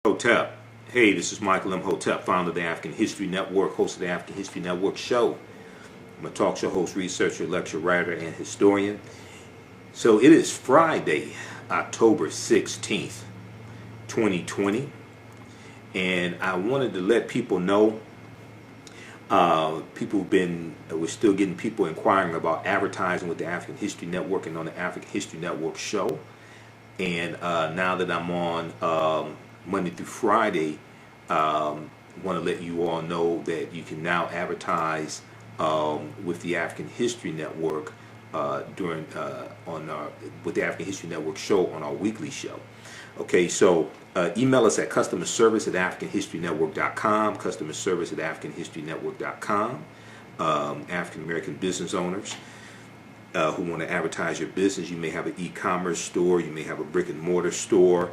Imhotep. Hey, this is Michael Imhotep, founder of the African History Network, host of the African History Network show. I'm a talk show host, researcher, lecturer, writer, and historian. So it is Friday, October 16th, 2020, and I wanted to let people know, we're still getting people inquiring about advertising with the African History Network and on the African History Network show. And now that I'm on Monday through Friday, want to let you all know that you can now advertise with the African History Network with the African History Network show on our weekly show. Okay, so email us at customerservice@africanhistorynetwork.com, customerservice@africanhistorynetwork.com. African American business owners who want to advertise your business. You may have an e-commerce store, you may have a brick and mortar store,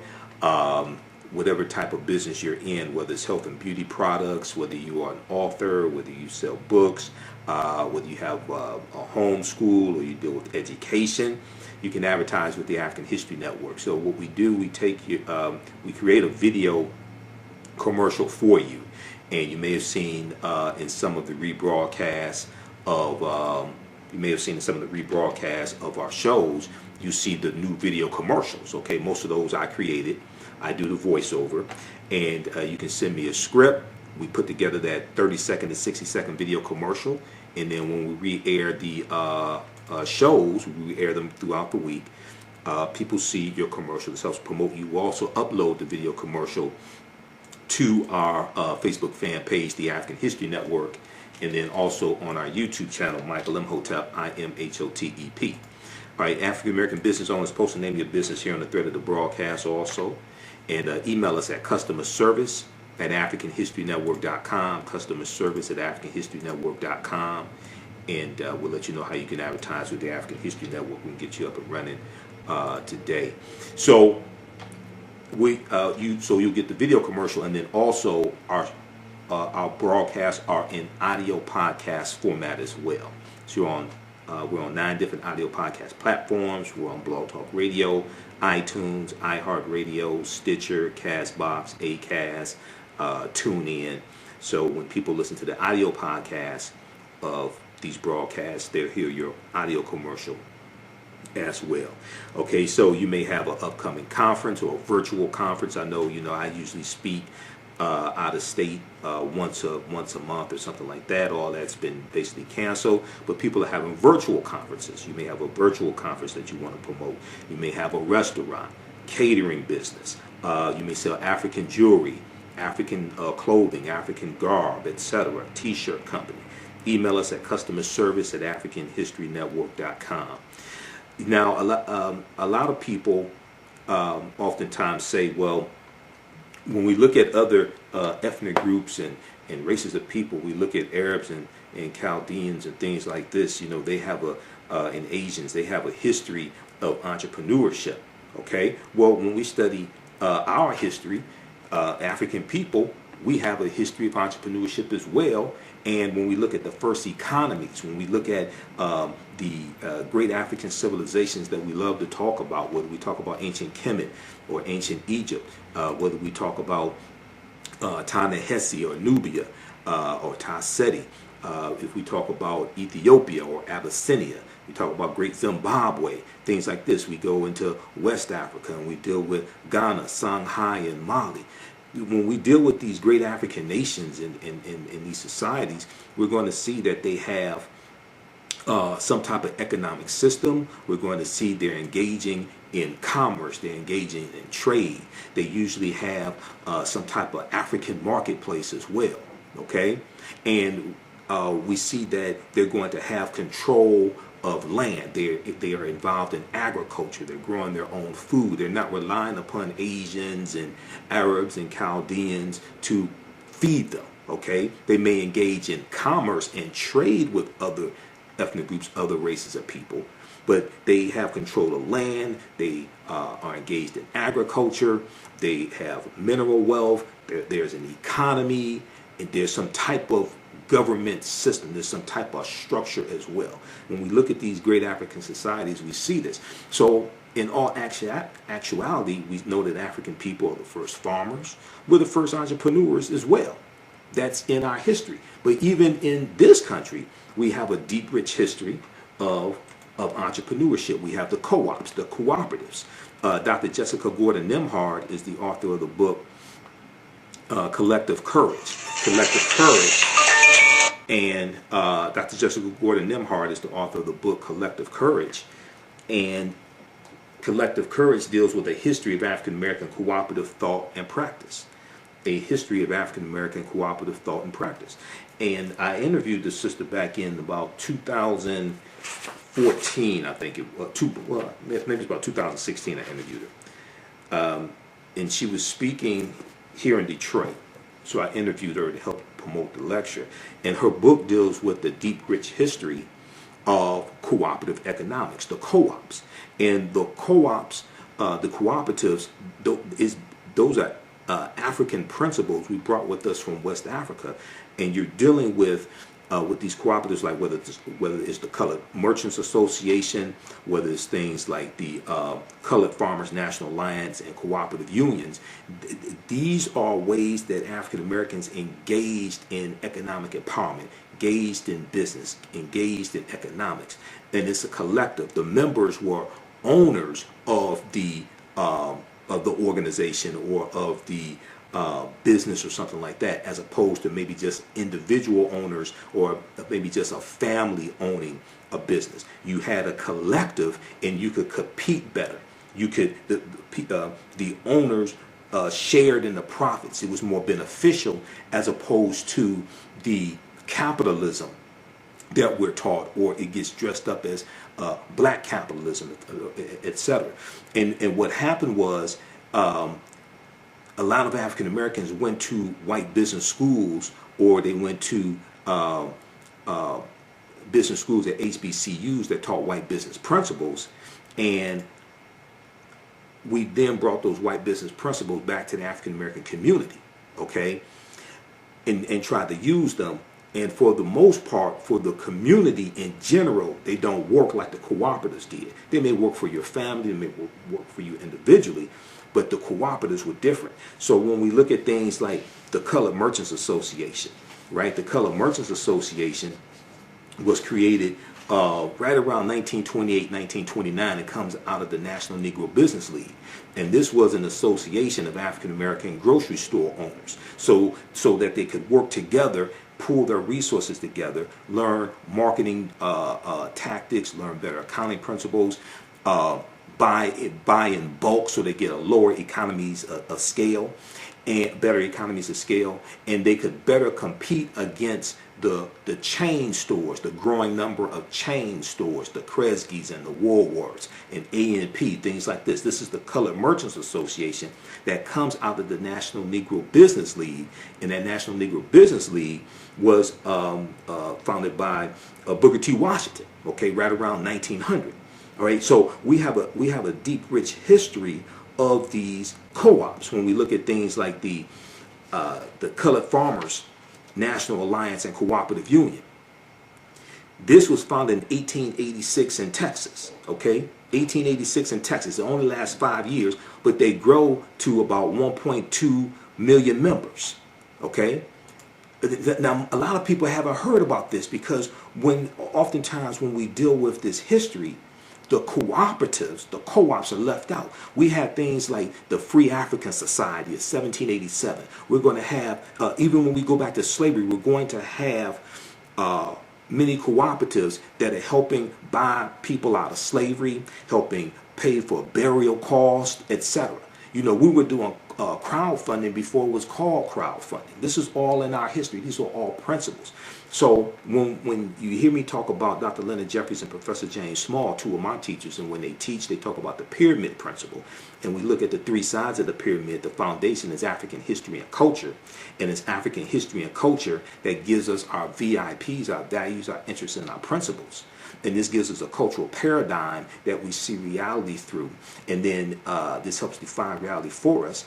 whatever type of business you're in, whether it's health and beauty products, whether you are an author, whether you sell books, whether you have a home school or you deal with education, you can advertise with the African History Network. So what we do, we create a video commercial for you, and you may have seen in some of the rebroadcasts of our shows, you see the new video commercials. Okay, most of those I created. I do the voiceover, and you can send me a script. We put together that 30-second to 60-second video commercial, and then when we re-air the shows, we re-air them throughout the week. People see your commercial. This helps promote you. We also upload the video commercial to our Facebook fan page, the African History Network, and then also on our YouTube channel, Michael Imhotep, Imhotep. All right, African American business owners, post the name of your business here on the thread of the broadcast also. And email us at customerservice@africanhistorynetwork.com, customerservice@africanhistorynetwork.com, and we'll let you know how you can advertise with the African History Network. We can get you up and running today. So you'll get the video commercial, and then also our broadcasts are in audio podcast format as well. So we're on 9 different audio podcast platforms. We're on Blog Talk Radio, iTunes, iHeartRadio, Stitcher, Castbox, Acast, TuneIn. So when people listen to the audio podcast of these broadcasts, they'll hear your audio commercial as well. Okay, so you may have an upcoming conference or a virtual conference. I know, I usually speak out of state once a month or something like that. All that's been basically canceled, but people are having virtual conferences. You may have a virtual conference that you want to promote. You may have a restaurant, catering business. You may sell African jewelry, African clothing, African garb, etc. T-shirt company. Email us at customerservice@africanhistorynetwork.com. Now, a lot of people oftentimes say, well, when we look at other ethnic groups and races of people, we look at Arabs and Chaldeans and things like this. They have and Asians, they have a history of entrepreneurship. Okay, well, when we study our history, African people, we have a history of entrepreneurship as well. And when we look at the first economies, when we look at the great African civilizations that we love to talk about, whether we talk about ancient Kemet or ancient Egypt, whether we talk about Ta-Nehesi or Nubia or Ta-Seti, if we talk about Ethiopia or Abyssinia, we talk about Great Zimbabwe, things like this. We go into West Africa and we deal with Ghana, Songhai, and Mali. When we deal with these great African nations in these societies, we're going to see that they have some type of economic system. We're going to see they're engaging in commerce, they're engaging in trade. They usually have some type of African marketplace as well, okay? And we see that they're going to have control of land. They are involved in agriculture. They're growing their own food. They're not relying upon Asians and Arabs and Chaldeans to feed them, okay? They may engage in commerce and trade with other ethnic groups, other races of people, but they have control of land. They are engaged in agriculture. They have mineral wealth. There's an economy, and there's some type of government system. There's some type of structure as well. When we look at these great African societies, we see this. So in all actuality, we know that African people are the first farmers, we're the first entrepreneurs as well. That's in our history. But even in this country, we have a deep, rich history of entrepreneurship. We have the co-ops, the cooperatives. Dr. Jessica Gordon Nimhard is the author of the book Collective Courage. Collective Courage. And Dr. Jessica Gordon Nimhard is the author of the book Collective Courage. And Collective Courage deals with a history of African American cooperative thought and practice. A history of African American cooperative thought and practice. And I interviewed this sister back in about 2014, I think it was. Maybe it's about 2016 I interviewed her. And she was speaking here in Detroit. So I interviewed her to help promote the lecture. And her book deals with the deep, rich history of cooperative economics, the co-ops. And the co-ops, the cooperatives, those are African principles we brought with us from West Africa. And you're dealing with these cooperatives, like whether it's the Colored Merchants Association, whether it's things like the Colored Farmers National Alliance and cooperative unions. These are ways that African Americans engaged in economic empowerment, engaged in business, engaged in economics. And it's a collective. The members were owners of the organization or of the business or something like that, as opposed to maybe just individual owners or maybe just a family owning a business. You had a collective and you could compete better. You could, the owners shared in the profits. It was more beneficial as opposed to the capitalism that we're taught, or it gets dressed up as black capitalism, etc. And what happened was a lot of African Americans went to white business schools, or they went to business schools at HBCUs that taught white business principles, and we then brought those white business principles back to the African American community, okay, and tried to use them. And for the most part, for the community in general, they don't work like the cooperatives did. They may work for your family, they may work for you individually, but the cooperatives were different. So when we look at things like the Colored Merchants Association, right? The Colored Merchants Association was created right around 1928, 1929. It comes out of the National Negro Business League. And this was an association of African American grocery store owners, so that they could work together, pool their resources together, learn marketing tactics, learn better accounting principles, buy in bulk so they get a lower economies of scale and better economies of scale, and they could better compete against the chain stores, the growing number of chain stores, the Kresge's and the Woolworths and A&P, things like this. This is the Colored Merchants Association that comes out of the National Negro Business League, and that National Negro Business League was founded by Booker T. Washington, okay, right around 1900. All right, so we have a deep, rich history of these co-ops. When we look at things like the Colored Farmers National Alliance and Cooperative Union, this was founded in 1886 in Texas. Okay, 1886 in Texas. It only lasts 5 years, but they grow to about 1.2 million members. Okay. Now, a lot of people haven't heard about this because oftentimes when we deal with this history, the cooperatives, the co-ops are left out. We have things like the Free African Society of 1787. We're going to have, even when we go back to slavery, we're going to have many cooperatives that are helping buy people out of slavery, helping pay for burial costs, etc. You know, we were doing crowdfunding before it was called crowdfunding. This is all in our history. These are all principles. So when you hear me talk about Dr. Leonard Jeffries and Professor James Small, two of my teachers, and when they teach, they talk about the pyramid principle. And we look at the three sides of the pyramid. The foundation is African history and culture. And it's African history and culture that gives us our VIPs, our values, our interests, and our principles. And this gives us a cultural paradigm that we see reality through. And then this helps define reality for us.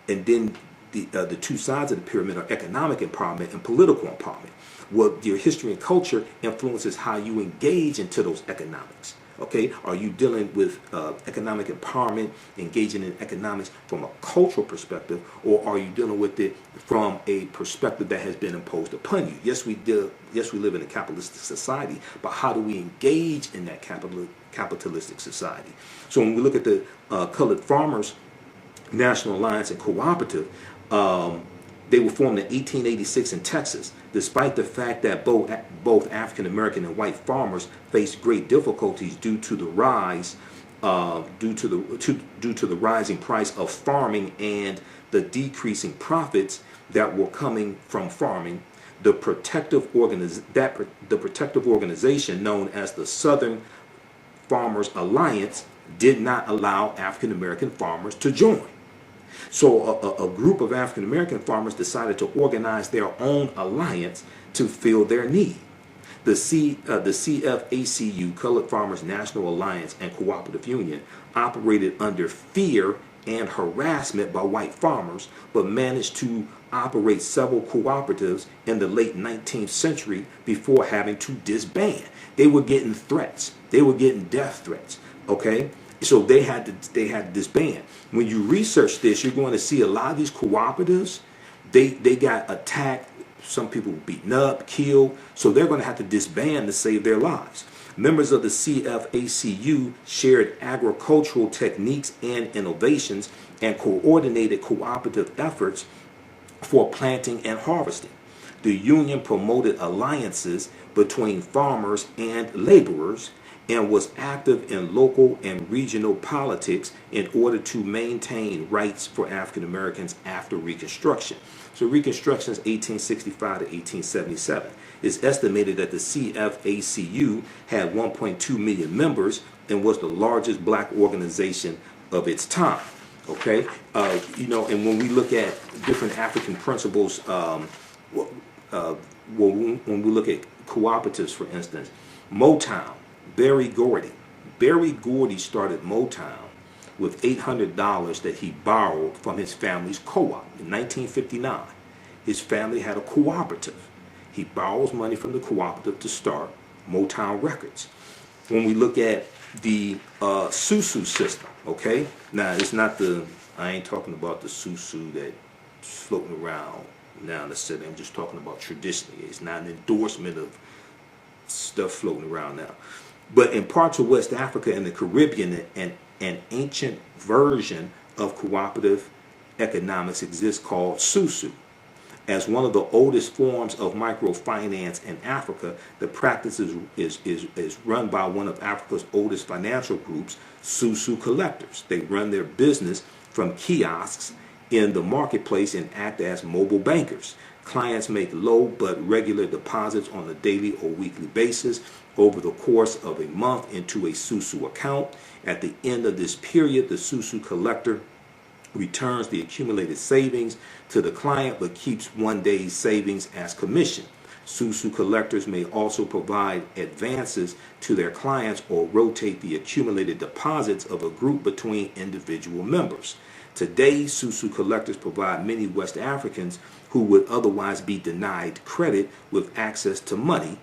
And then the two sides of the pyramid are economic empowerment and political empowerment. Well, your history and culture influences how you engage into those economics. Okay, are you dealing with economic empowerment, engaging in economics from a cultural perspective, or are you dealing with it from a perspective that has been imposed upon you? Yes, we do. Yes, we live in a capitalistic society, but how do we engage in that capitalistic society? So when we look at the Colored Farmers National Alliance and Cooperative, they were formed in 1886 in Texas, despite the fact that both African American and white farmers faced great difficulties due to the rising price of farming and the decreasing profits that were coming from farming. The protective organization known as the Southern Farmers Alliance did not allow African American farmers to join. So a group of African American farmers decided to organize their own alliance to fill their need. The CFACU, Colored Farmers National Alliance and Cooperative Union, operated under fear and harassment by white farmers, but managed to operate several cooperatives in the late 19th century before having to disband. They were getting threats. They were getting death threats. Okay? So they had to disband. When you research this, you're going to see a lot of these cooperatives, they got attacked. Some people were beaten up, killed. So they're going to have to disband to save their lives. Members of the CFACU shared agricultural techniques and innovations and coordinated cooperative efforts for planting and harvesting. The union promoted alliances between farmers and laborers and was active in local and regional politics in order to maintain rights for African Americans after Reconstruction. So Reconstruction is 1865 to 1877. It's estimated that the CFACU had 1.2 million members and was the largest black organization of its time. Okay, and when we look at different African principles, when we look at cooperatives, for instance, Motown. Berry Gordy started Motown with $800 that he borrowed from his family's co-op in 1959. His family had a cooperative. He borrows money from the cooperative to start Motown Records. When we look at the Susu system, okay? Now, I ain't talking about the Susu that's floating around now in the city. I'm just talking about traditionally. It's not an endorsement of stuff floating around now. But in parts of West Africa and the Caribbean, an ancient version of cooperative economics exists called Susu. As one of the oldest forms of microfinance in Africa, the practice is run by one of Africa's oldest financial groups, Susu collectors. They run their business from kiosks in the marketplace and act as mobile bankers. Clients make low but regular deposits on a daily or weekly basis over the course of a month into a Susu account. At the end of this period, the Susu collector returns the accumulated savings to the client but keeps one day's savings as commission. Susu collectors may also provide advances to their clients or rotate the accumulated deposits of a group between individual members. Today, Susu collectors provide many West Africans who would otherwise be denied credit with access to money.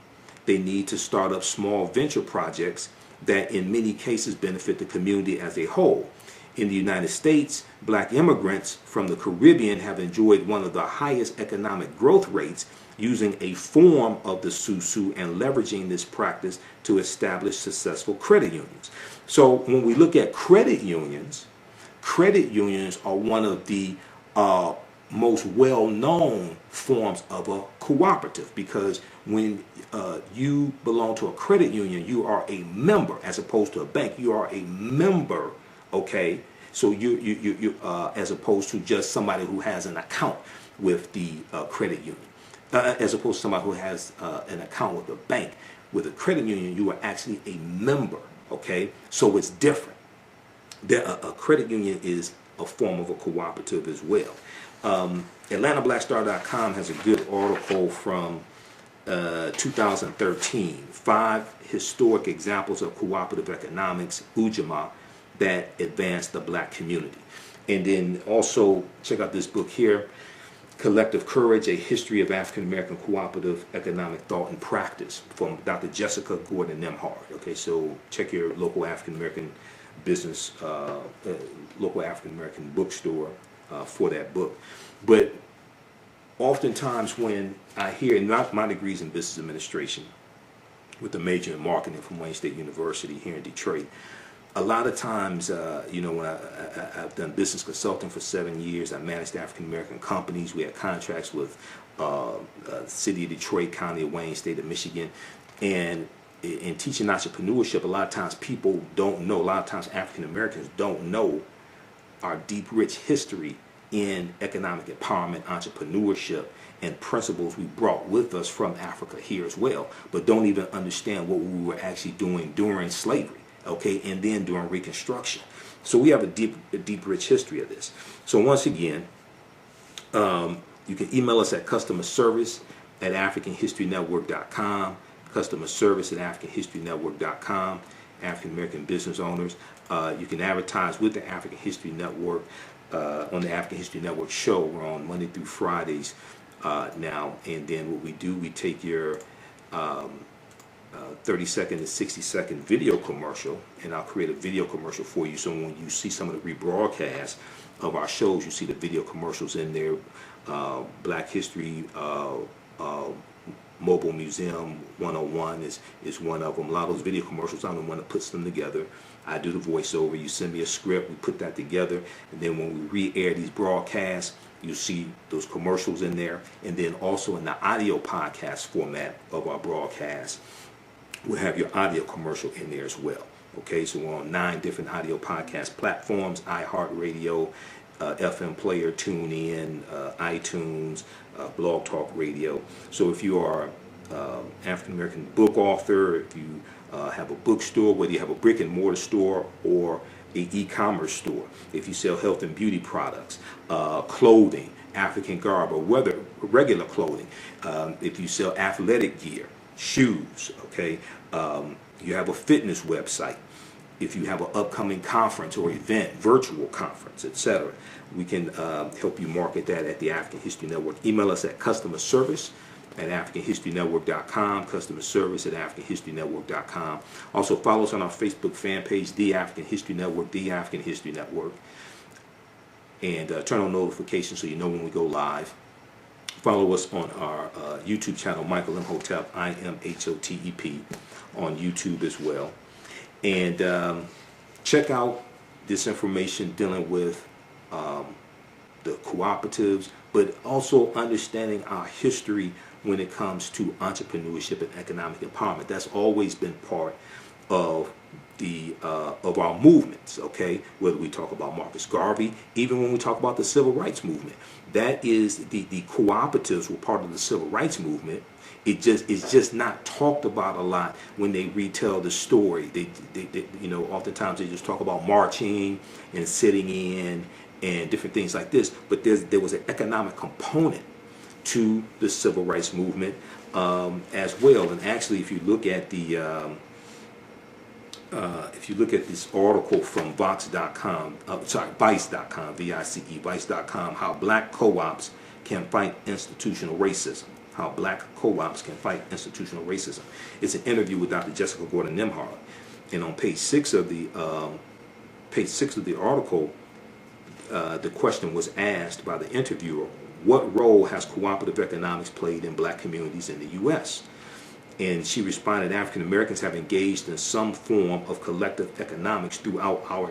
They need to start up small venture projects that in many cases benefit the community as a whole. In the United States, black immigrants from the Caribbean have enjoyed one of the highest economic growth rates using a form of the Susu and leveraging this practice to establish successful credit unions. So when we look at credit unions are one of the most well-known forms of a cooperative, because when you belong to a credit union, you are a member as opposed to a bank. You are a member, okay? So you as opposed to just somebody who has an account with the credit union, as opposed to somebody who has an account with a bank. With a credit union, you are actually a member, okay? So it's different. A credit union is a form of a cooperative as well. AtlantaBlackStar.com has a good article from 2013, 5 historic examples of cooperative economics, Ujamaa, that advance the black community. And then also check out this book here, Collective Courage, A History of African American Cooperative Economic Thought and Practice from Dr. Jessica Gordon Nemhard. Okay, so check your local African American business, local African American bookstore for that book. But oftentimes when I hear, not my degrees in business administration with a major in marketing from Wayne State University here in Detroit, a lot of times, when I've done business consulting for 7 years, I managed African American companies. We had contracts with City of Detroit, County of Wayne, State of Michigan, and in teaching entrepreneurship, a lot of times people don't know. A lot of times African Americans don't know our deep, rich history in economic empowerment, entrepreneurship, and principles we brought with us from Africa here as well, but don't even understand what we were actually doing during slavery. Okay, and then during Reconstruction. So we have a deep, rich history of this. So once again, you can email us at customerservice@africanhistorynetwork.com, customerservice@africanhistorynetwork.com, African American business owners. You can advertise with the African History Network on the African History Network show. We're on Monday through Fridays now, and then what we do, we take your 30-second to 60-second video commercial, and I'll create a video commercial for you. So when you see some of the rebroadcasts of our shows, you see the video commercials in there. Black History Mobile Museum 101 is one of them. A lot of those video commercials, I'm the one that puts them together. I do the voiceover. You send me a script, we put that together, and then when we re-air these broadcasts, you see those commercials in there, and then also in the audio podcast format of our broadcast, we'll have your audio commercial in there as well. Okay, so we're on 9 different audio podcast platforms: iHeartRadio, FM Player, TuneIn, iTunes, Blog Talk Radio. So if you are African American book author, if you have a bookstore, whether you have a brick and mortar store or a e-commerce store, if you sell health and beauty products, clothing, African garb, or whether regular clothing, if you sell athletic gear, shoes, okay, you have a fitness website, if you have an upcoming conference or event, virtual conference, etc., we can help you market that at the African History Network. Email us at customerservice@africanhistorynetwork.com, customerservice@africanhistorynetwork.com. Also follow us on our Facebook fan page, The African History Network, The African History Network, and turn on notifications so you know when we go live. Follow us on our YouTube channel, Michael Imhotep, IMHOTEP, on YouTube as well. And check out this information dealing with the cooperatives, but also understanding our history when it comes to entrepreneurship and economic empowerment. That's always been part of the of our movements, okay? Whether we talk about Marcus Garvey, even when we talk about the Civil Rights Movement, that is the cooperatives were part of the Civil Rights Movement. It's just not talked about a lot when they retell the story. They oftentimes they just talk about marching and sitting in and different things like this. But there was an economic component to the Civil Rights Movement as well. And actually, if you look at the this article from Vice.com, Vice.com, how black co-ops can fight institutional racism. How black co-ops can fight institutional racism. It's an interview with Dr. Jessica Gordon Nemhard, and on page 6 of the article, the question was asked by the interviewer: what role has cooperative economics played in black communities in the U.S.? And she responded, African Americans have engaged in some form of collective economics throughout our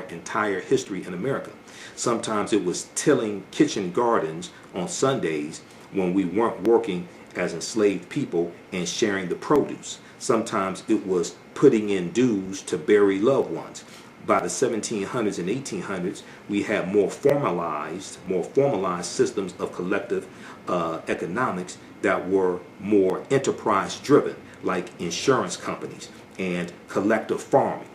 entire history in America. Sometimes it was tilling kitchen gardens on Sundays when we weren't working as enslaved people and sharing the produce. Sometimes it was putting in dues to bury loved ones. By the 1700s and 1800s, we had more formalized systems of collective economics that were more enterprise driven, like insurance companies and collective farming.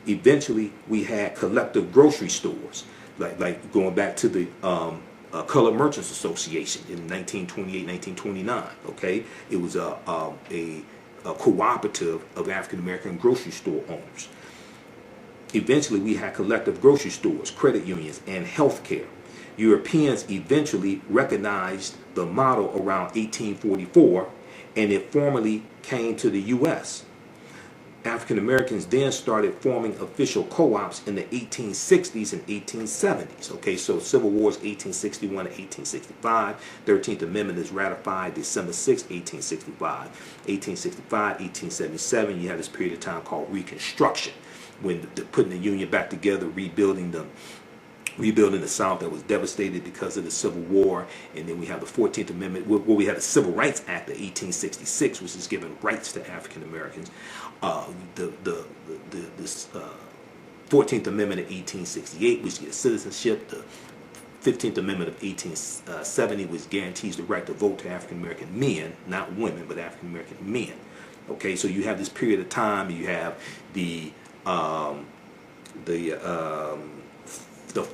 Eventually, we had collective grocery stores, like going back to the Colored Merchants Association in 1928, 1929. Okay, it was a cooperative of African American grocery store owners. Eventually, we had collective grocery stores, credit unions, and health care. Europeans eventually recognized the model around 1844, and it formally came to the U.S. African Americans then started forming official co-ops in the 1860s and 1870s. Okay, so Civil War is 1861 to 1865. 13th Amendment is ratified December 6, 1865. 1865, 1877, you have this period of time called Reconstruction, when putting the Union back together, rebuilding the South that was devastated because of the Civil War. And then we have the 14th Amendment, where we had the Civil Rights Act of 1866, which is giving rights to African Americans. The 14th Amendment of 1868, which gives citizenship. The 15th Amendment of 1870, which guarantees the right to vote to African American men, not women, but African American men. Okay, so you have this period of time. You have the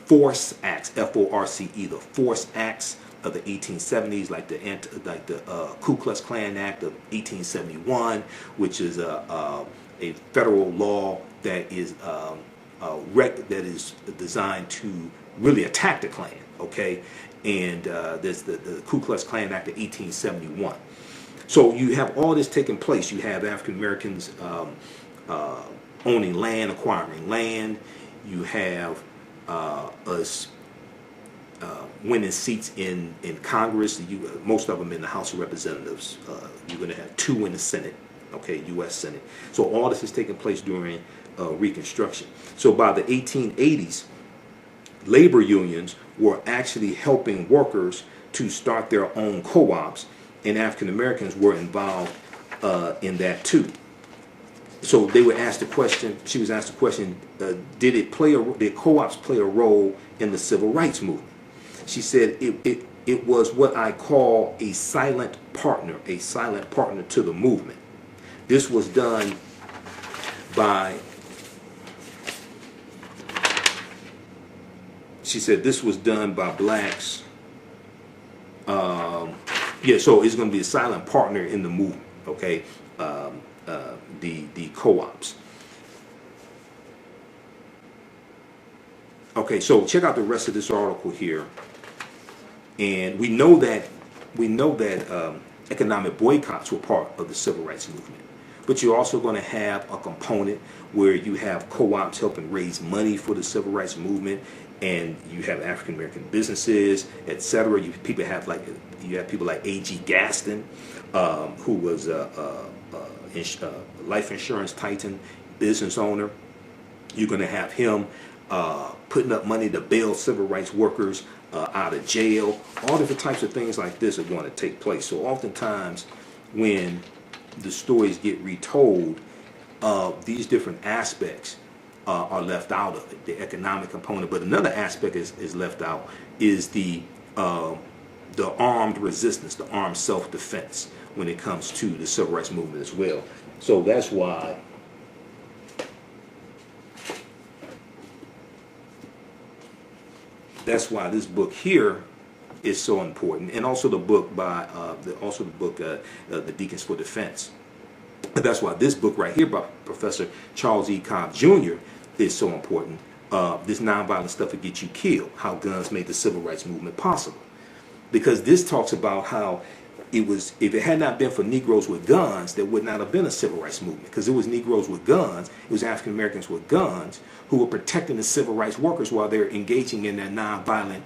Force Acts, F-O-R-C-E, the Force Acts of the 1870s, like the Ku Klux Klan Act of 1871, which is a federal law that is designed to really attack the Klan. Okay, and there's the Ku Klux Klan Act of 1871. So you have all this taking place. You have African Americans owning land, acquiring land. You have us winning seats in Congress. Most of them in the House of Representatives. You're going to have 2 in the Senate, okay, U.S. Senate. So all this is taking place during Reconstruction. So by the 1880s, labor unions were actually helping workers to start their own co-ops, and African Americans were involved in that too. So they were asked the question. She was asked the question: did co-ops play a role in the civil rights movement? She said it was what I call a silent partner to the movement. This was done by. She said this was done by blacks. So it's going to be a silent partner in the movement. Okay. The co-ops. Okay, so check out the rest of this article here, and we know that economic boycotts were part of the civil rights movement, but you're also going to have a component where you have co-ops helping raise money for the civil rights movement, and you have African American businesses, etc. You have people like A.G. Gaston, who was life insurance titan, business owner. You're going to have him putting up money to bail civil rights workers out of jail. All different types of things like this are going to take place. So oftentimes when the stories get retold, these different aspects are left out of it, the economic component. But another aspect is left out is the armed resistance, the armed self-defense when it comes to the civil rights movement as well. So that's why this book here is so important, and also the book by the Deacons for Defense. That's why this book right here by Professor Charles E. Cobb Jr. is so important. This nonviolent stuff that gets you killed, how guns made the civil rights movement possible. Because this talks about how if it had not been for Negroes with guns, there would not have been a civil rights movement. Because it was Negroes with guns, it was African Americans with guns who were protecting the civil rights workers while they're engaging in that nonviolent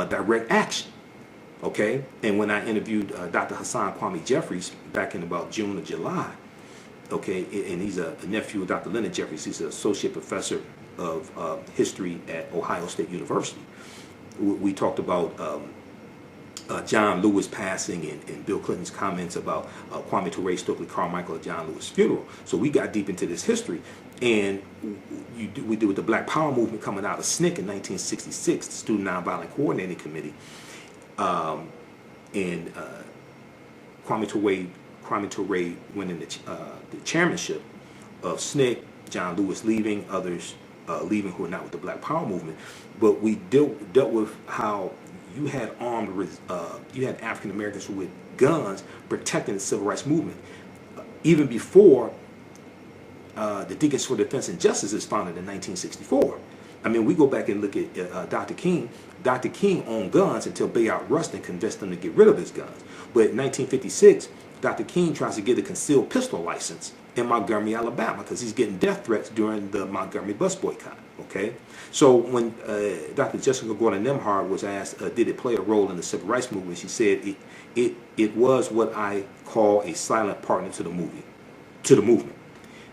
direct action. Okay? And when I interviewed Dr. Hassan Kwame Jeffries back in about June or July, okay, and he's a nephew of Dr. Leonard Jeffries. He's an associate professor of history at Ohio State University. We talked about John Lewis passing and Bill Clinton's comments about Kwame Ture, Stokely Carmichael at John Lewis' funeral. So we got deep into this history, and we did with the Black Power movement coming out of SNCC in 1966, the Student Nonviolent Coordinating Committee, and Kwame Ture winning the chairmanship of SNCC, John Lewis leaving, others leaving who are not with the Black Power movement. But we dealt with how you had you had African Americans with guns protecting the civil rights movement. Even before the Deacons for Defense and Justice is founded in 1964, I mean, we go back and look at Dr. King. Dr. King owned guns until Bayard Rustin convinced him to get rid of his guns. But in 1956, Dr. King tries to get a concealed pistol license in Montgomery, Alabama, because he's getting death threats during the Montgomery bus boycott. Okay, so when Dr. Jessica Gordon Nimhard was asked, did it play a role in the civil rights movement, she said it was what I call a silent partner to the movement.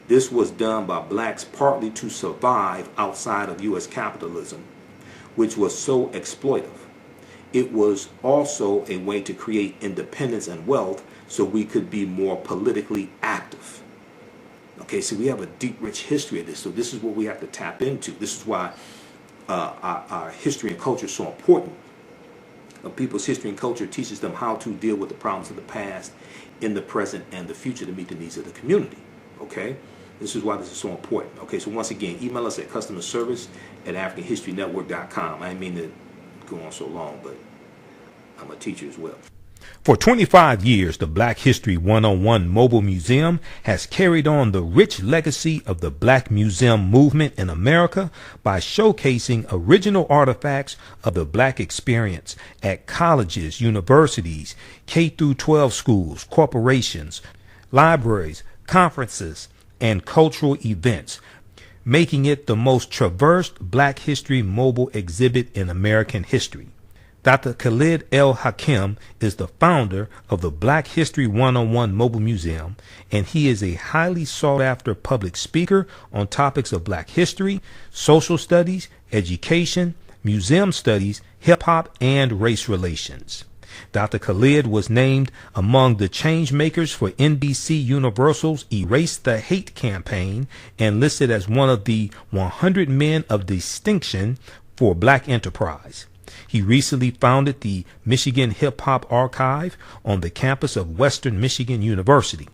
This was done by blacks partly to survive outside of U.S. capitalism, which was so exploitive. It was also a way to create independence and wealth so we could be more politically active. Okay, so we have a deep, rich history of this. So this is what we have to tap into. This is why our history and culture is so important. People's history and culture teaches them how to deal with the problems of the past in the present and the future to meet the needs of the community. Okay, this is why this is so important. Okay, so once again, email us at customerservice@africanhistorynetwork.com. I didn't mean to go on so long, but I'm a teacher as well. For 25 years, the Black History 101 Mobile Museum has carried on the rich legacy of the Black Museum movement in America by showcasing original artifacts of the Black experience at colleges, universities, K-12 schools, corporations, libraries, conferences, and cultural events, making it the most traversed Black History mobile exhibit in American history. Dr. Khalid El Hakim is the founder of the Black History 101 Mobile Museum, and he is a highly sought-after public speaker on topics of Black history, social studies, education, museum studies, hip-hop, and race relations. Dr. Khalid was named among the change makers for NBC Universal's Erase the Hate campaign and listed as one of the 100 men of distinction for Black enterprise. He recently founded the Michigan Hip Hop Archive on the campus of Western Michigan University.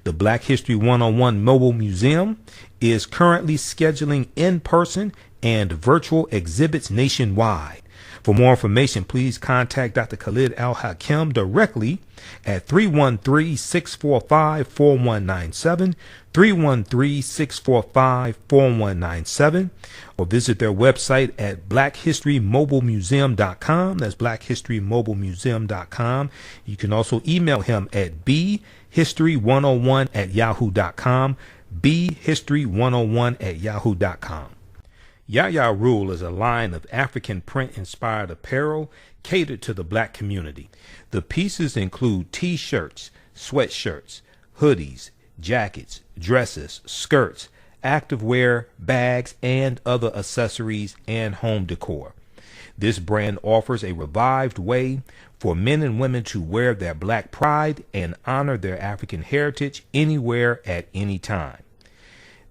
The Black History 101 Mobile Museum is currently scheduling in-person and virtual exhibits nationwide. For more information, please contact Dr. Khalid Al Hakim directly at 313-645-4197, 313-645-4197, or visit their website at blackhistorymobilemuseum.com. That's blackhistorymobilemuseum.com. You can also email him at bhistory101@yahoo.com, bhistory101@yahoo.com. Yaya Rule is a line of African print-inspired apparel catered to the Black community. The pieces include t-shirts, sweatshirts, hoodies, jackets, dresses, skirts, activewear, bags, and other accessories and home decor. This brand offers a revived way for men and women to wear their Black pride and honor their African heritage anywhere at any time.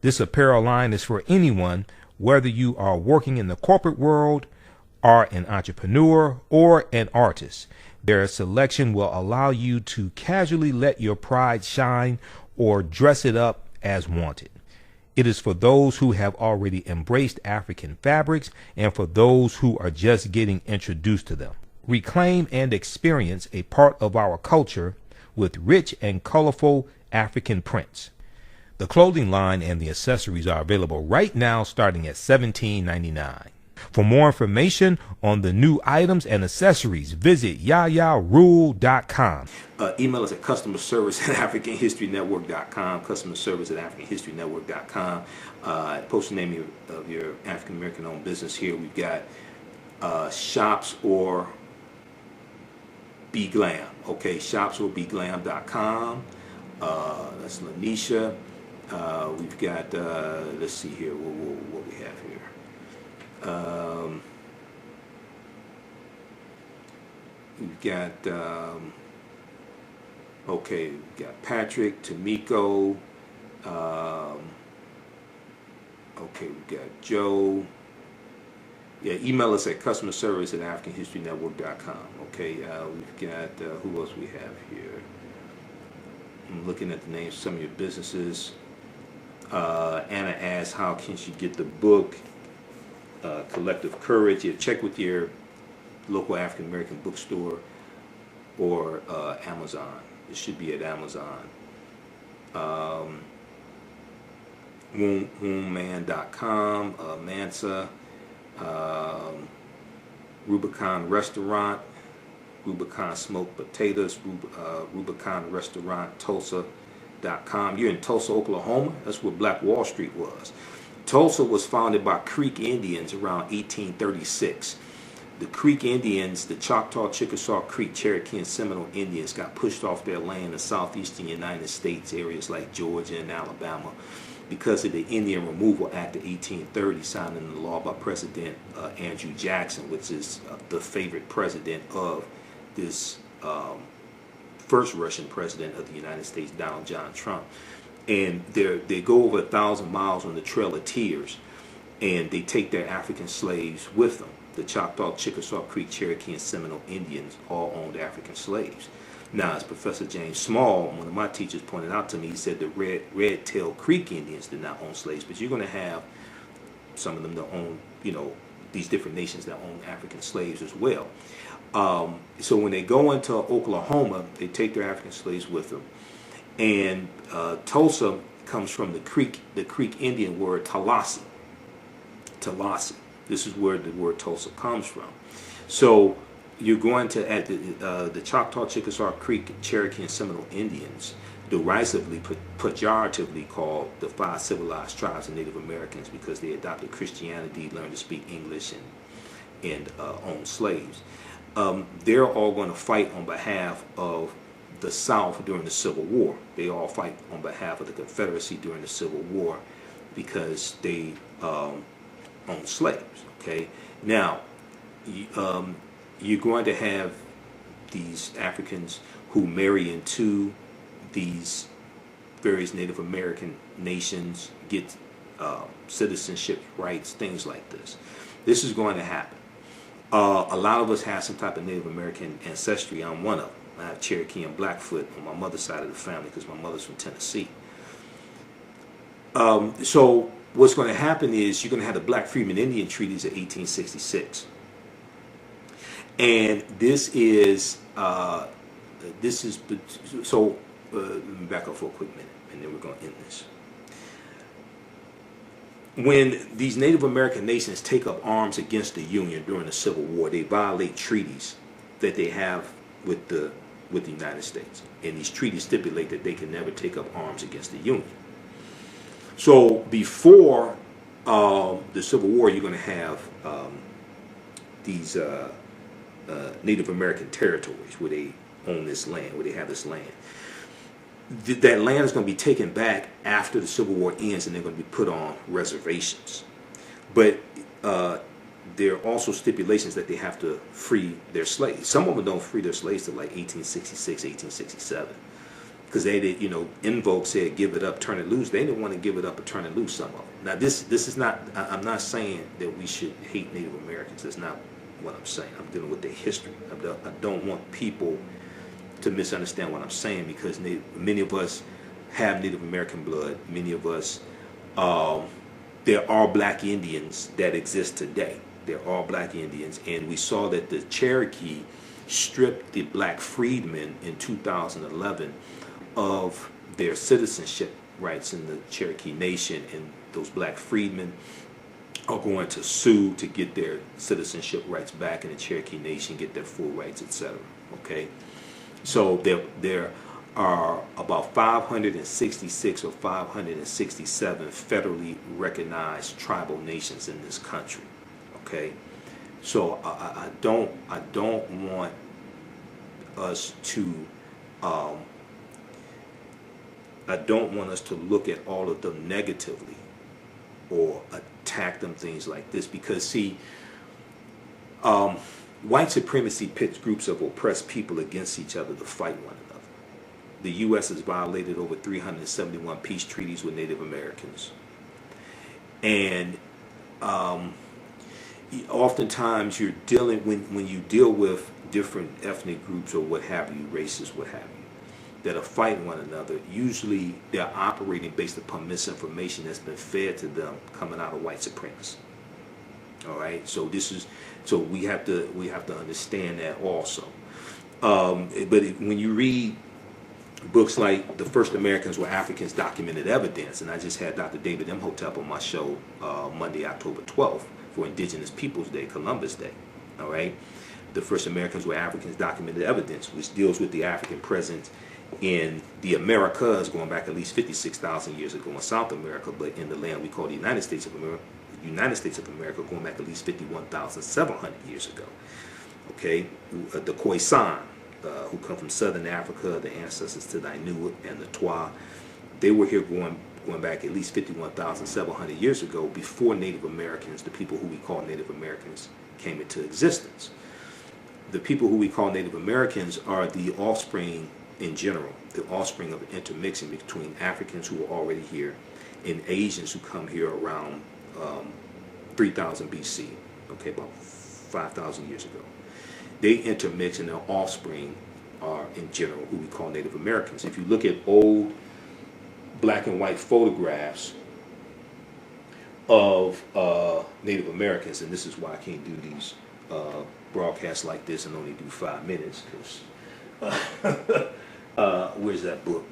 This apparel line is for anyone, whether you are working in the corporate world, are an entrepreneur, or an artist. Their selection will allow you to casually let your pride shine or dress it up as wanted. It is for those who have already embraced African fabrics and for those who are just getting introduced to them. Reclaim and experience a part of our culture with rich and colorful African prints. The clothing line and the accessories are available right now starting at $17.99. For more information on the new items and accessories, visit yayarule.com. Email us at customerservice@africanhistorynetwork.com, customerservice@africanhistorynetwork.com. Post the name of your African American owned business here. We've got shops or Be Glam. Okay, shops or beglam.com. That's Lanisha. We've got, let's see here, what we have here. We've got, okay, we've got Patrick, Tamiko, okay, we've got Joe. Yeah, email us at customerservice@africanhistorynetwork.com. Okay, we've got, who else we have here? I'm looking at the names of some of your businesses. Anna asks, how can she get the book, Collective Courage? Yeah, check with your local African American bookstore or Amazon. It should be at Amazon. Wombman.com, Mansa. Rubicon Restaurant, Rubicon Smoked Potatoes, Rubicon Restaurant, Tulsa.com. You're in Tulsa, Oklahoma. That's where Black Wall Street was. Tulsa was founded by Creek Indians around 1836. The Creek Indians, the Choctaw, Chickasaw, Creek, Cherokee, and Seminole Indians got pushed off their land in the southeastern United States, areas like Georgia and Alabama, because of the Indian Removal Act of 1830, signed into law by President Andrew Jackson, which is the favorite president of this first Russian president of the United States, Donald John Trump. And they go over 1,000 miles on the Trail of Tears, and they take their African slaves with them. The Choctaw, Chickasaw, Creek, Cherokee, and Seminole Indians all owned African slaves. Now, as Professor James Small, one of my teachers, pointed out to me, he said the Red-tailed Creek Indians did not own slaves, but you're going to have some of them that own, these different nations that own African slaves as well. So when they go into Oklahoma, they take their African slaves with them. And Tulsa comes from the Creek Indian word Tallahassee. Tallahassee. This is where the word Tulsa comes from. So you're going to, at the Choctaw, Chickasaw, Creek, Cherokee, and Seminole Indians, derisively, pejoratively called the 5 civilized tribes of Native Americans, because they adopted Christianity, learned to speak English, and owned slaves. They're all going to fight on behalf of the South during the Civil War. They all fight on behalf of the Confederacy during the Civil War because they own slaves. Okay, now you're going to have these Africans who marry into these various Native American nations, get citizenship rights, things like this. This is going to happen. A lot of us have some type of Native American ancestry. I'm one of them. I have Cherokee and Blackfoot on my mother's side of the family because my mother's from Tennessee. So what's going to happen is you're going to have the Black Freedmen Indian Treaties of 1866. And this is, so let me back up for a quick minute, and then we're going to end this. When these Native American nations take up arms against the Union during the Civil War, they violate treaties that they have with the United States. And these treaties stipulate that they can never take up arms against the Union. So before the Civil War, you're going to have these Native American territories where they own this land, where they have this land. That land is going to be taken back after the Civil War ends, and they're going to be put on reservations. But there are also stipulations that they have to free their slaves. Some of them don't free their slaves till like 1866, 1867. Because they did, In Vogue said, give it up, turn it loose. They didn't want to give it up or turn it loose, some of them. Now, this is not, I'm not saying that we should hate Native Americans. That's not what I'm saying. I'm dealing with their history. I don't want people to misunderstand what I'm saying, because many of us have Native American blood. Many of us, there are black Indians that exist today. There are black Indians, and we saw that the Cherokee stripped the black freedmen in 2011 of their citizenship rights in the Cherokee Nation, and those black freedmen are going to sue to get their citizenship rights back in the Cherokee Nation, get their full rights, etc. Okay, so there are about 566 or 567 federally recognized tribal nations in this country. Okay, so I don't want us to I don't want us to look at all of them negatively or attack them, things like this, because see, white supremacy pits groups of oppressed people against each other to fight one another. The U.S. has violated over 371 peace treaties with Native Americans, and oftentimes you're dealing, when you deal with different ethnic groups or what have you, races, what have you, that are fighting one another, usually they're operating based upon misinformation that's been fed to them coming out of white supremacy. All right, so we have to understand that also. But when you read books like The First Americans Were Africans, Documented Evidence, and I just had Dr. David Imhotep on my show Monday, October 12th, for Indigenous Peoples Day, Columbus Day. All right. The first Americans were Africans, documented evidence, which deals with the African presence in the Americas going back at least 56,000 years ago in South America, but in the land we call the United States of America, going back at least 51,700 years ago. Okay, the Khoisan, who come from southern Africa, the ancestors to the Inuit and the Twa, they were here going back at least 51,700 years ago, before Native Americans, the people who we call Native Americans, came into existence. The people who we call Native Americans are the offspring, in general, the offspring of the intermixing between Africans who were already here and Asians who come here around 3000 BC, okay, about 5,000 years ago. They intermix, and their offspring are, in general, who we call Native Americans. If you look at old black and white photographs of Native Americans, and this is why I can't do these broadcasts like this and only do 5 minutes, because where's that book?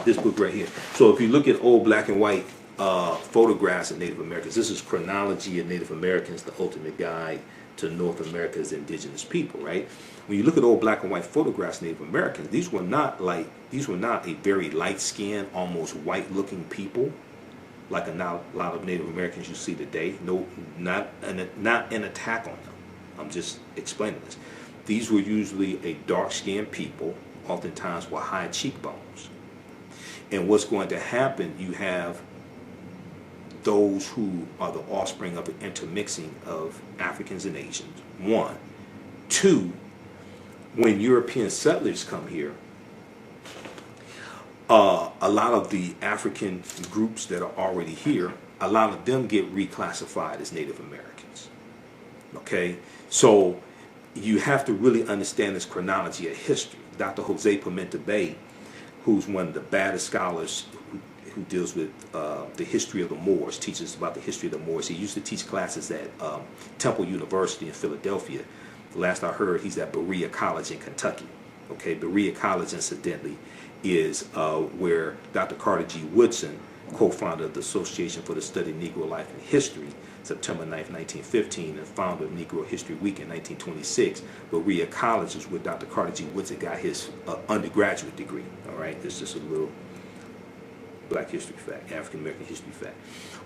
This book right here. So if you look at old black and white photographs of Native Americans, this is Chronology of Native Americans, the ultimate guide to North America's indigenous people, right? When you look at old black and white photographs of Native Americans, these were not a very light-skinned, almost white-looking people, like a lot of Native Americans you see today. No, not an attack on them. I'm just explaining this. These were usually a dark-skinned people, oftentimes with high cheekbones. And what's going to happen, you have those who are the offspring of the intermixing of Africans and Asians, one. Two, when European settlers come here, a lot of the African groups that are already here, a lot of them get reclassified as Native Americans. Okay? So you have to really understand this chronology of history. Dr. Jose Pimenta Bay, who's one of the baddest scholars who deals with the history of the Moors, teaches about the history of the Moors. He used to teach classes at Temple University in Philadelphia. Last I heard, he's at Berea College in Kentucky. Okay, Berea College, incidentally, is where Dr. Carter G. Woodson, co-founder of the Association for the Study of Negro Life and History, September 9th, 1915, and founder of Negro History Week in 1926. Berea College is where Dr. Carter G. Woodson got his undergraduate degree. All right, it's just a little Black history fact, African American history fact.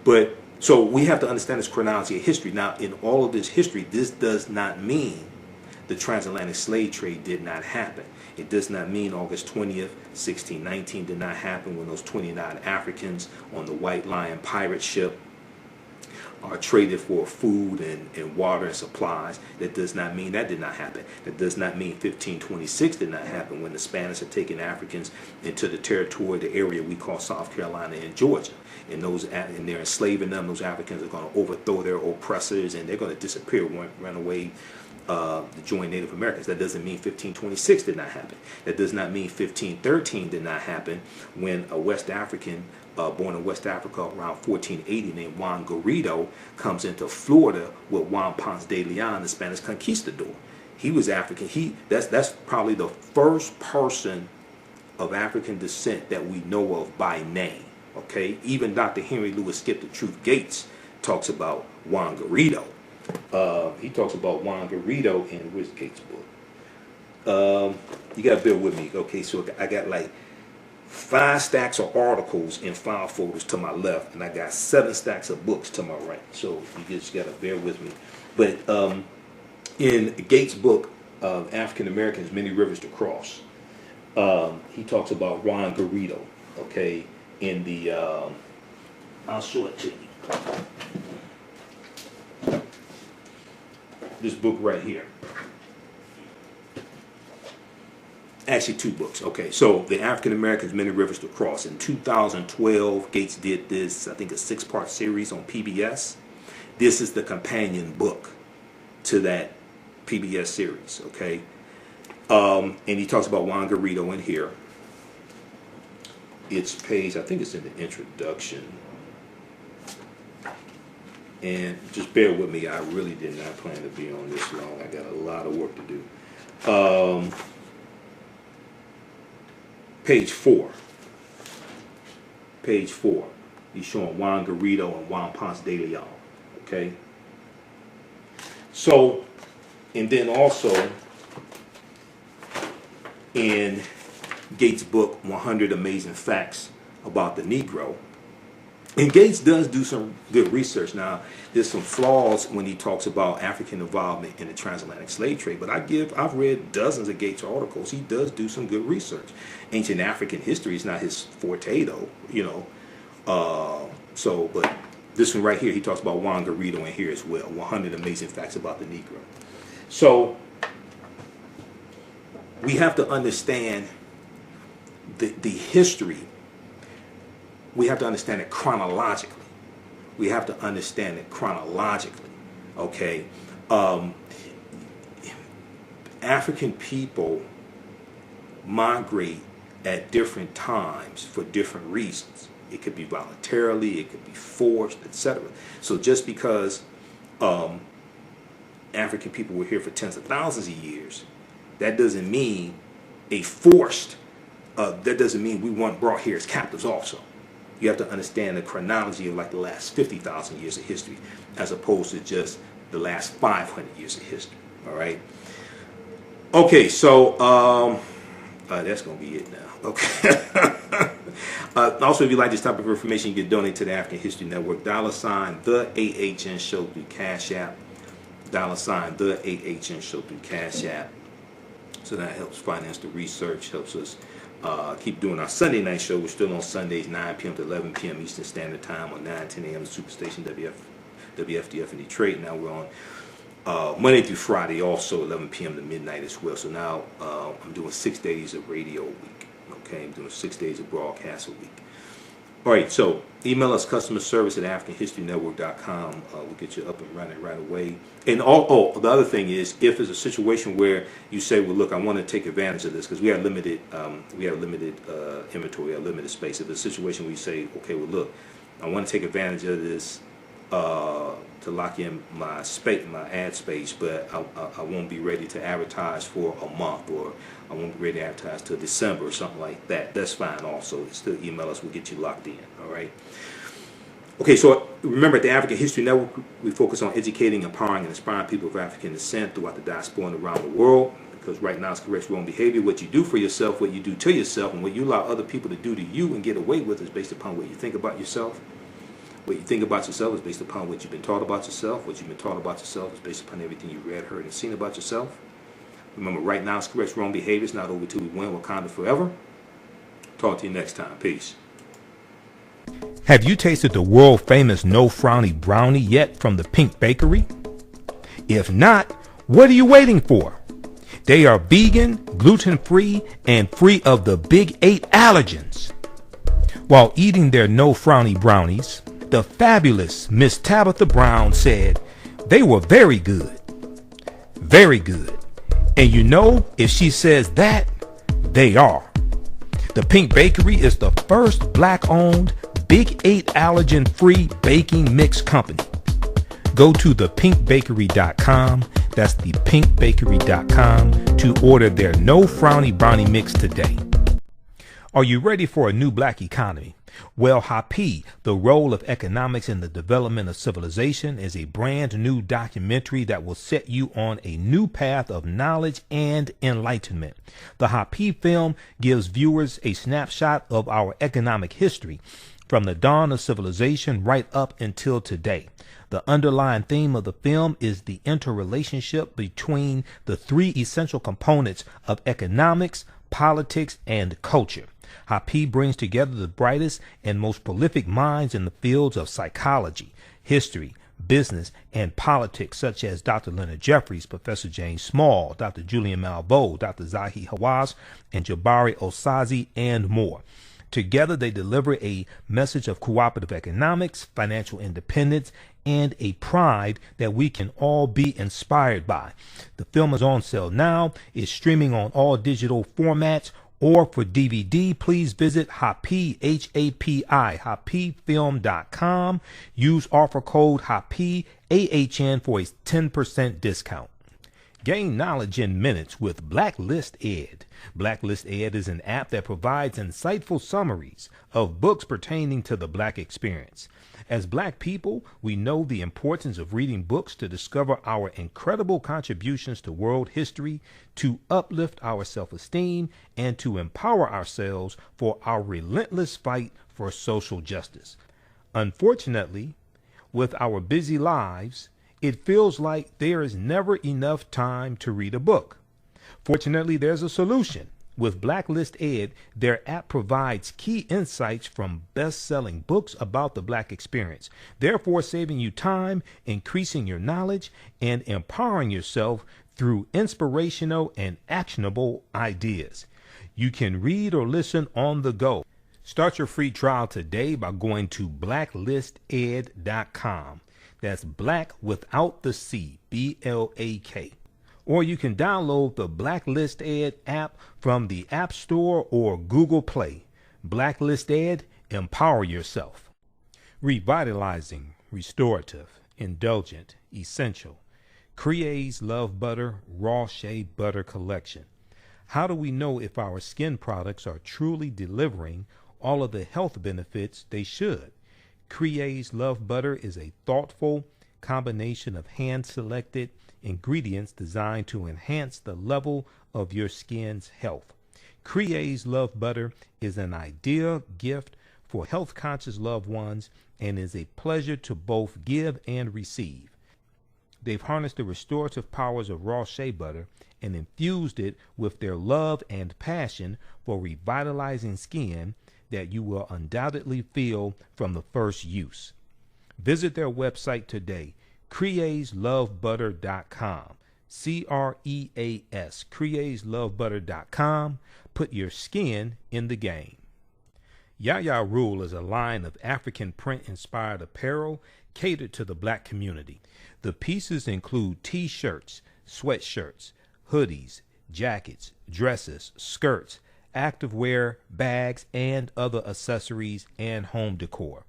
But so we have to understand this chronology of history. Now, in all of this history, this does not mean the transatlantic slave trade did not happen. It does not mean August 20th, 1619 did not happen when those 29 Africans on the White Lion pirate ship are traded for food and water and supplies. That does not mean that did not happen. That does not mean 1526 did not happen when the Spanish had taken Africans into the territory, the area we call South Carolina and Georgia. And they're enslaving them. Those Africans are going to overthrow their oppressors, and they're going to disappear, run away to join Native Americans. That doesn't mean 1526 did not happen. That does not mean 1513 did not happen when a West African born in West Africa around 1480 named Juan Garrido comes into Florida with Juan Ponce de Leon, the Spanish conquistador. He was African. That's probably the first person of African descent that we know of by name. Okay, even Dr. Henry Louis Skip the Truth Gates talks about Juan Garrido. He talks about Juan Garrido in where's Gates' book? You gotta bear with me. Okay, so I got like 5 stacks of articles in file folders to my left, and I got 7 stacks of books to my right. So you just gotta bear with me. But in Gates' book, African Americans, Many Rivers to Cross, he talks about Juan Garrido. Okay, in the I'll show it to you. This book right here. Actually, 2 books. Okay, so the African Americans, Many Rivers to Cross. In 2012, Gates did this, I think, a 6-part series on PBS. This is the companion book to that PBS series. Okay, and he talks about Juan Garrido in here. It's page, I think it's in the introduction. And just bear with me, I really did not plan to be on this long. I got a lot of work to do. Page 4. Page 4. He's showing Juan Garrido and Juan Ponce de Leon. Okay? So, and then also in Gates' book, 100 Amazing Facts About the Negro. And Gates does do some good research. Now, there's some flaws when he talks about African involvement in the transatlantic slave trade, but I've read dozens of Gates articles. He does do some good research. Ancient African history is not his forte, though, you know. But this one right here, he talks about Juan Garrido in here as well, 100 Amazing Facts About the Negro. So we have to understand the history. We have to understand it chronologically. We have to understand it chronologically. Okay, African people migrate at different times for different reasons. It could be voluntarily, it could be forced, etc. So just because African people were here for tens of thousands of years, that doesn't mean that doesn't mean we weren't brought here as captives also. You have to understand the chronology of like the last 50,000 years of history as opposed to just the last 500 years of history. All right. Okay, so that's going to be it now. Okay. Also, if you like this type of information, you can donate to the African History Network. $ the AHN Show through Cash App. $ the AHN Show through Cash App. So that helps finance the research, helps us keep doing our Sunday night show. We're still on Sundays, 9 p.m. to 11 p.m. Eastern Standard Time on 9-10 a.m. Superstation WFDF in Detroit. Now we're on Monday through Friday, also 11 p.m. to midnight as well. So now I'm doing 6 days of radio a week. Okay, I'm doing 6 days of broadcast a week. All right, so email us customer service at AfricanHistoryNetwork.com. We'll get you up and running right away. And the other thing is, if it's a situation where you say, well, look, I want to take advantage of this because we have limited inventory, we have limited space. If it's a situation where you say, okay, well, look, I want to take advantage of this to lock in my ad space, but I won't be ready to advertise for a month, or I won't be ready to advertise till December or something like that. That's fine also. Still email us. We'll get you locked in. All right. Okay, so remember, at the African History Network, we focus on educating, empowering, and inspiring people of African descent throughout the diaspora and around the world. Because right now it's correct wrong behavior. What you do for yourself, what you do to yourself, and what you allow other people to do to you and get away with is based upon what you think about yourself. What you think about yourself is based upon what you've been taught about yourself. What you've been taught about yourself is based upon everything you read, heard, and seen about yourself. Remember, right now it's correct wrong behavior. It's not over till we win. Wakanda forever. Talk to you next time. Peace. Have you tasted the world famous No Frowny Brownie yet from the Pink Bakery? If not, what are you waiting for? They are vegan, gluten-free, and free of the big 8 allergens. While eating their No Frowny Brownies, the fabulous Miss Tabitha Brown said they were very good. Very good. And you know, if she says that, they are. The Pink Bakery is the first black-owned, Big 8 allergen-free baking mix company. Go to thepinkbakery.com, that's thepinkbakery.com, to order their No Frowny Brownie mix today. Are you ready for a new black economy? Well, Happy, The Role of Economics in the Development of Civilization, is a brand new documentary that will set you on a new path of knowledge and enlightenment. The Happy film gives viewers a snapshot of our economic history from the dawn of civilization right up until today. The underlying theme of the film is the interrelationship between the 3 essential components of economics, politics, and culture. Happy brings together the brightest and most prolific minds in the fields of psychology, history, business, and politics, such as Dr. Leonard Jeffries, Professor James Small, Dr. Julian Malveaux, Dr. Zahi Hawass, and Jabari Osazi, and more. Together, they deliver a message of cooperative economics, financial independence, and a pride that we can all be inspired by. The film is on sale now. It's streaming on all digital formats, or for DVD, please visit Happy, H-A-P-I, happyfilm.com. Use offer code HAPPY, AHN, for a 10% discount. Gain knowledge in minutes with Blacklist Ed. Blacklist Ed is an app that provides insightful summaries of books pertaining to the Black experience. As Black people, we know the importance of reading books to discover our incredible contributions to world history, to uplift our self-esteem, and to empower ourselves for our relentless fight for social justice. Unfortunately, with our busy lives, it feels like there is never enough time to read a book. Fortunately, there's a solution. With Blacklist Ed, their app provides key insights from best-selling books about the Black experience, therefore saving you time, increasing your knowledge, and empowering yourself through inspirational and actionable ideas. You can read or listen on the go. Start your free trial today by going to blacklisted.com. That's Black without the C, BLAK. Or you can download the Blacklist Ed app from the App Store or Google Play. Blacklist Ed, empower yourself. Revitalizing, restorative, indulgent, essential. Crea's Love Butter Raw Shea Butter Collection. How do we know if our skin products are truly delivering all of the health benefits they should? Crea's Love Butter is a thoughtful combination of hand-selected ingredients designed to enhance the level of your skin's health. Crea's Love Butter is an ideal gift for health-conscious loved ones and is a pleasure to both give and receive. They've harnessed the restorative powers of raw shea butter and infused it with their love and passion for revitalizing skin that you will undoubtedly feel from the first use. Visit their website today, creaslovebutter.com. CREAS, creaslovebutter.com. Put your skin in the game. Yaya Rule is a line of African print-inspired apparel catered to the Black community. The pieces include t-shirts, sweatshirts, hoodies, jackets, dresses, skirts, activewear, bags, and other accessories and home decor.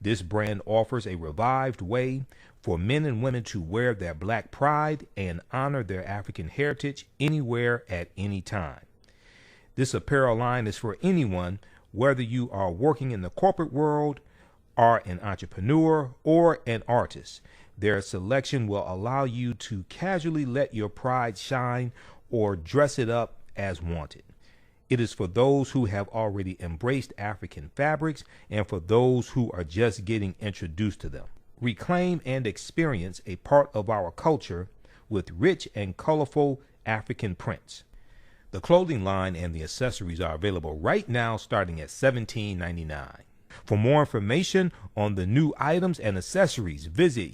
This brand offers a revived way for men and women to wear their Black pride and honor their African heritage anywhere at any time. This apparel line is for anyone, whether you are working in the corporate world, are an entrepreneur, or an artist. Their selection will allow you to casually let your pride shine or dress it up as wanted. It is for those who have already embraced African fabrics and for those who are just getting introduced to them. Reclaim and experience a part of our culture with rich and colorful African prints. The clothing line and the accessories are available right now starting at $17.99. For more information on the new items and accessories, visit